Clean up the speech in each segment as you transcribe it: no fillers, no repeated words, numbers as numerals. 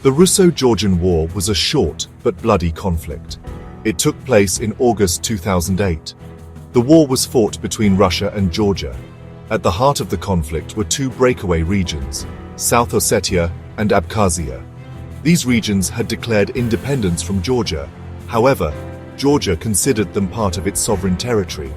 The Russo-Georgian War was a short but bloody conflict. It took place in August 2008. The war was fought between Russia and Georgia. At the heart of the conflict were two breakaway regions, South Ossetia and Abkhazia. These regions had declared independence from Georgia. However, Georgia considered them part of its sovereign territory.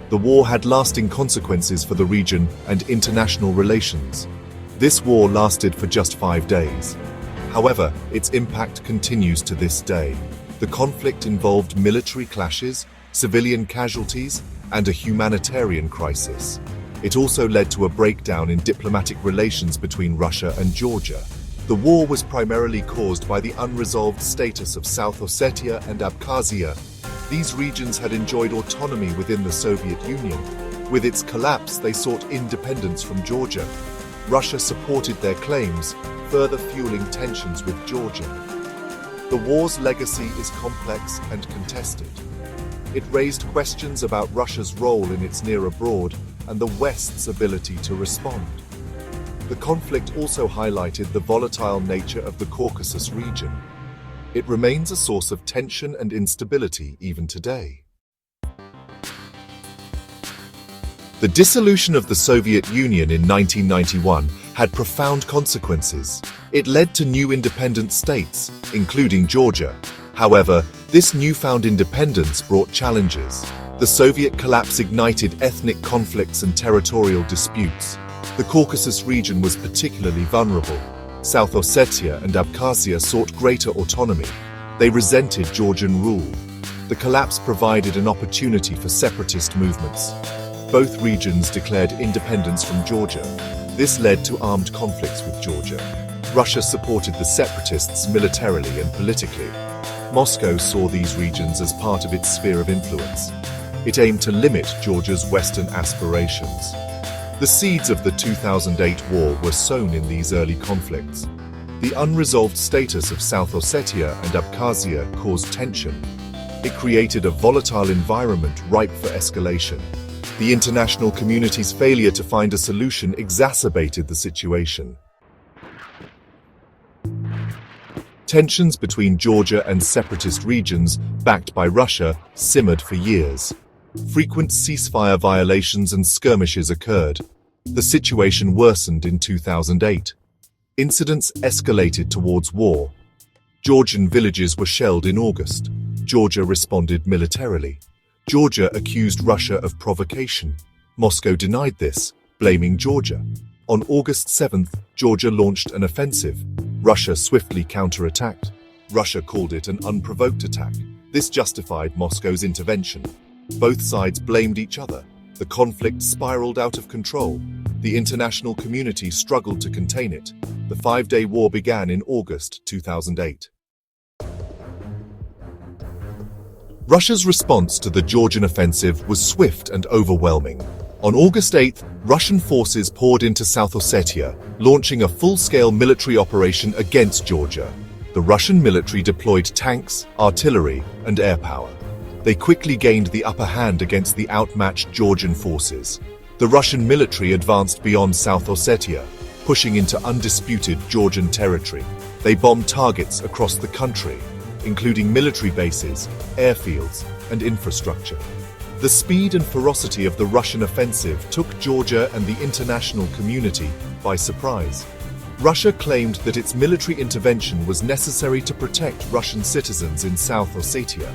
The war had lasting consequences for the region and international relations. This war lasted for just 5 days. However, its impact continues to this day. The conflict involved military clashes, civilian casualties, and a humanitarian crisis. It also led to a breakdown in diplomatic relations between Russia and Georgia. The war was primarily caused by the unresolved status of South Ossetia and Abkhazia. These regions had enjoyed autonomy within the Soviet Union. With its collapse, they sought independence from Georgia. Russia supported their claims, further fueling tensions with Georgia. The war's legacy is complex and contested. It raised questions about Russia's role in its near abroad and the West's ability to respond. The conflict also highlighted the volatile nature of the Caucasus region. It remains a source of tension and instability even today. The dissolution of the Soviet Union in 1991 had profound consequences. It led to new independent states, including Georgia. However, this newfound independence brought challenges. The Soviet collapse ignited ethnic conflicts and territorial disputes. The Caucasus region was particularly vulnerable. South Ossetia and Abkhazia sought greater autonomy. They resented Georgian rule. The collapse provided an opportunity for separatist movements. Both regions declared independence from Georgia. This led to armed conflicts with Georgia. Russia supported the separatists militarily and politically. Moscow saw these regions as part of its sphere of influence. It aimed to limit Georgia's Western aspirations. The seeds of the 2008 war were sown in these early conflicts. The unresolved status of South Ossetia and Abkhazia caused tension. It created a volatile environment ripe for escalation. The international community's failure to find a solution exacerbated the situation. Tensions between Georgia and separatist regions, backed by Russia, simmered for years. Frequent ceasefire violations and skirmishes occurred. The situation worsened in 2008. Incidents escalated towards war. Georgian villages were shelled in August. Georgia responded militarily. Georgia accused Russia of provocation. Moscow denied this, blaming Georgia. On August 7th, Georgia launched an offensive. Russia swiftly counterattacked. Russia called it an unprovoked attack. This justified Moscow's intervention. Both sides blamed each other. The conflict spiraled out of control. The international community struggled to contain it. The 5-day war began in August 2008. Russia's response to the Georgian offensive was swift and overwhelming. On August 8th, Russian forces poured into South Ossetia, launching a full-scale military operation against Georgia. The Russian military deployed tanks, artillery, and air power. They quickly gained the upper hand against the outmatched Georgian forces. The Russian military advanced beyond South Ossetia, pushing into undisputed Georgian territory. They bombed targets across the country, including military bases, airfields, and infrastructure. The speed and ferocity of the Russian offensive took Georgia and the international community by surprise. Russia claimed that its military intervention was necessary to protect Russian citizens in South Ossetia.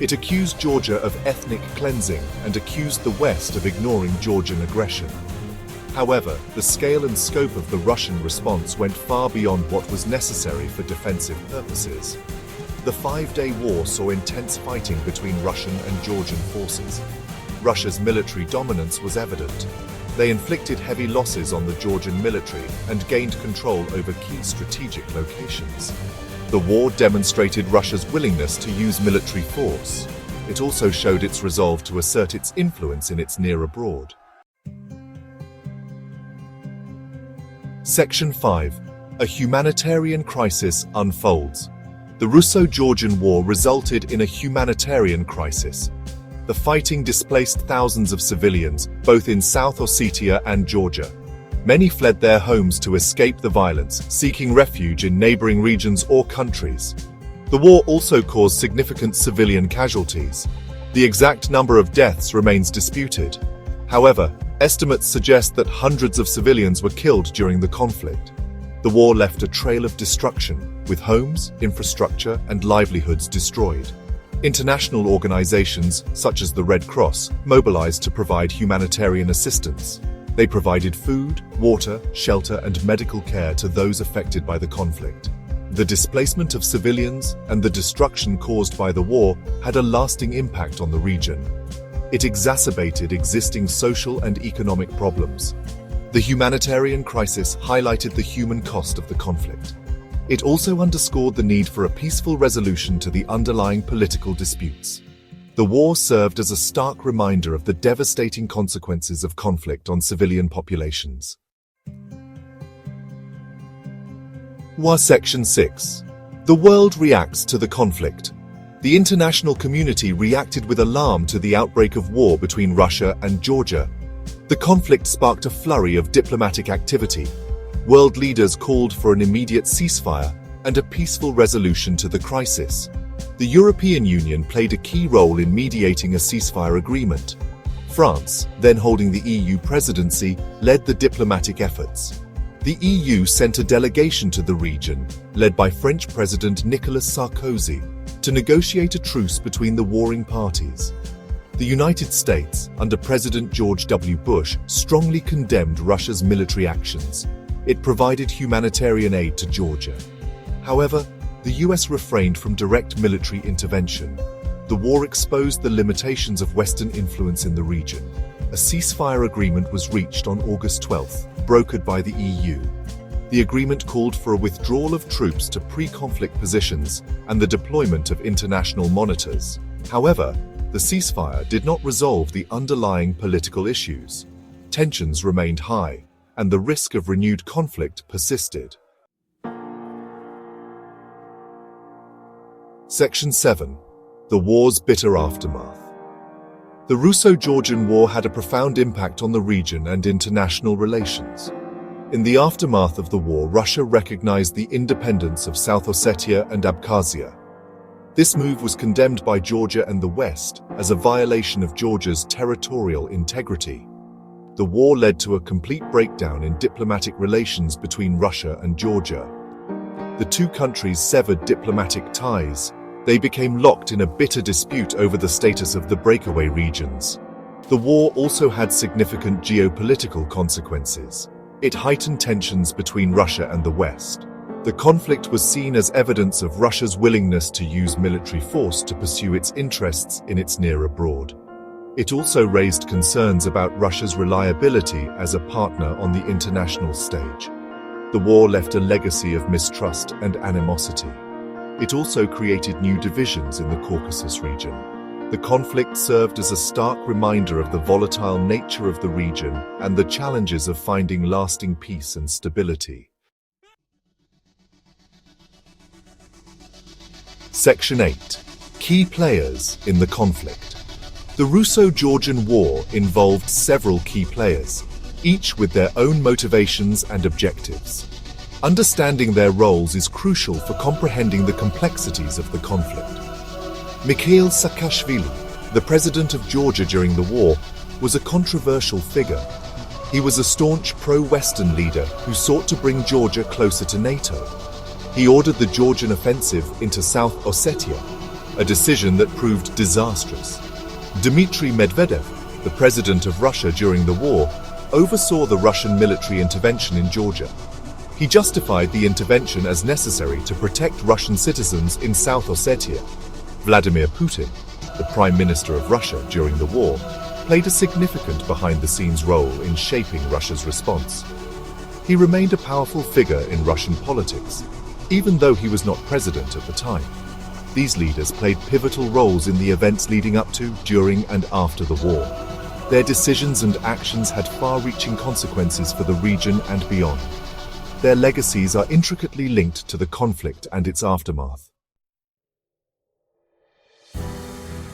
It accused Georgia of ethnic cleansing and accused the West of ignoring Georgian aggression. However, the scale and scope of the Russian response went far beyond what was necessary for defensive purposes. The 5-day war saw intense fighting between Russian and Georgian forces. Russia's military dominance was evident. They inflicted heavy losses on the Georgian military and gained control over key strategic locations. The war demonstrated Russia's willingness to use military force. It also showed its resolve to assert its influence in its near abroad. Section 5. A humanitarian crisis unfolds. The Russo-Georgian War resulted in a humanitarian crisis. The fighting displaced thousands of civilians, both in South Ossetia and Georgia. Many fled their homes to escape the violence, seeking refuge in neighboring regions or countries. The war also caused significant civilian casualties. The exact number of deaths remains disputed. However, estimates suggest that hundreds of civilians were killed during the conflict. The war left a trail of destruction, with homes, infrastructure, and livelihoods destroyed. International organizations, such as the Red Cross, mobilized to provide humanitarian assistance. They provided food, water, shelter, and medical care to those affected by the conflict. The displacement of civilians and the destruction caused by the war had a lasting impact on the region. It exacerbated existing social and economic problems. The humanitarian crisis highlighted the human cost of the conflict. It also underscored the need for a peaceful resolution to the underlying political disputes. The war served as a stark reminder of the devastating consequences of conflict on civilian populations. War Section 6. The world reacts to the conflict. The international community reacted with alarm to the outbreak of war between Russia and Georgia. The conflict sparked a flurry of diplomatic activity. World leaders called for an immediate ceasefire and a peaceful resolution to the crisis. The European Union played a key role in mediating a ceasefire agreement. France, then holding the EU presidency, led the diplomatic efforts. The EU sent a delegation to the region, led by French President Nicolas Sarkozy, to negotiate a truce between the warring parties. The United States, under President George W. Bush, strongly condemned Russia's military actions. It provided humanitarian aid to Georgia. However, the US refrained from direct military intervention. The war exposed the limitations of Western influence in the region. A ceasefire agreement was reached on August 12, brokered by the EU. The agreement called for a withdrawal of troops to pre-conflict positions and the deployment of international monitors. However, the ceasefire did not resolve the underlying political issues. Tensions remained high, and the risk of renewed conflict persisted. Section 7. The war's bitter aftermath. The Russo-Georgian War had a profound impact on the region and international relations. In the aftermath of the war, Russia recognized the independence of South Ossetia and Abkhazia. This move was condemned by Georgia and the West as a violation of Georgia's territorial integrity. The war led to a complete breakdown in diplomatic relations between Russia and Georgia. The two countries severed diplomatic ties. They became locked in a bitter dispute over the status of the breakaway regions. The war also had significant geopolitical consequences. It heightened tensions between Russia and the West. The conflict was seen as evidence of Russia's willingness to use military force to pursue its interests in its near abroad. It also raised concerns about Russia's reliability as a partner on the international stage. The war left a legacy of mistrust and animosity. It also created new divisions in the Caucasus region. The conflict served as a stark reminder of the volatile nature of the region and the challenges of finding lasting peace and stability. Section 8. Key players in the conflict. The Russo-Georgian War involved several key players, each with their own motivations and objectives. Understanding their roles is crucial for comprehending the complexities of the conflict. Mikhail Saakashvili, the president of Georgia during the war, was a controversial figure. He was a staunch pro-Western leader who sought to bring Georgia closer to NATO. He ordered the Georgian offensive into South Ossetia, a decision that proved disastrous. Dmitry Medvedev, the president of Russia during the war, oversaw the Russian military intervention in Georgia. He justified the intervention as necessary to protect Russian citizens in South Ossetia. Vladimir Putin, the Prime Minister of Russia during the war, played a significant behind-the-scenes role in shaping Russia's response. He remained a powerful figure in Russian politics, even though he was not president at the time. These leaders played pivotal roles in the events leading up to, during, and after the war. Their decisions and actions had far-reaching consequences for the region and beyond. Their legacies are intricately linked to the conflict and its aftermath.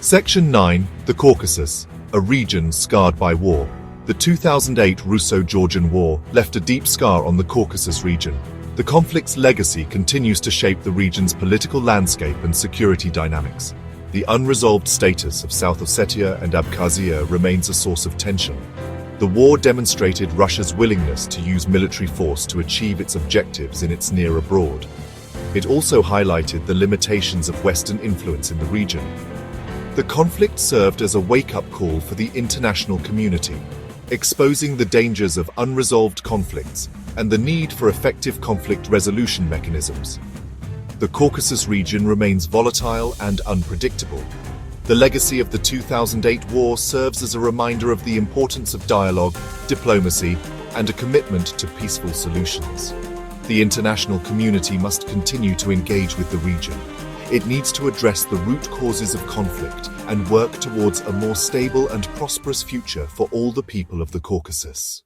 Section 9. The Caucasus, a region scarred by war. The 2008 Russo-Georgian War left a deep scar on the Caucasus region. The conflict's legacy continues to shape the region's political landscape and security dynamics. The unresolved status of South Ossetia and Abkhazia remains a source of tension. The war demonstrated Russia's willingness to use military force to achieve its objectives in its near abroad. It also highlighted the limitations of Western influence in the region. The conflict served as a wake-up call for the international community, exposing the dangers of unresolved conflicts and the need for effective conflict resolution mechanisms. The Caucasus region remains volatile and unpredictable. The legacy of the 2008 war serves as a reminder of the importance of dialogue, diplomacy, and a commitment to peaceful solutions. The international community must continue to engage with the region. It needs to address the root causes of conflict and work towards a more stable and prosperous future for all the people of the Caucasus.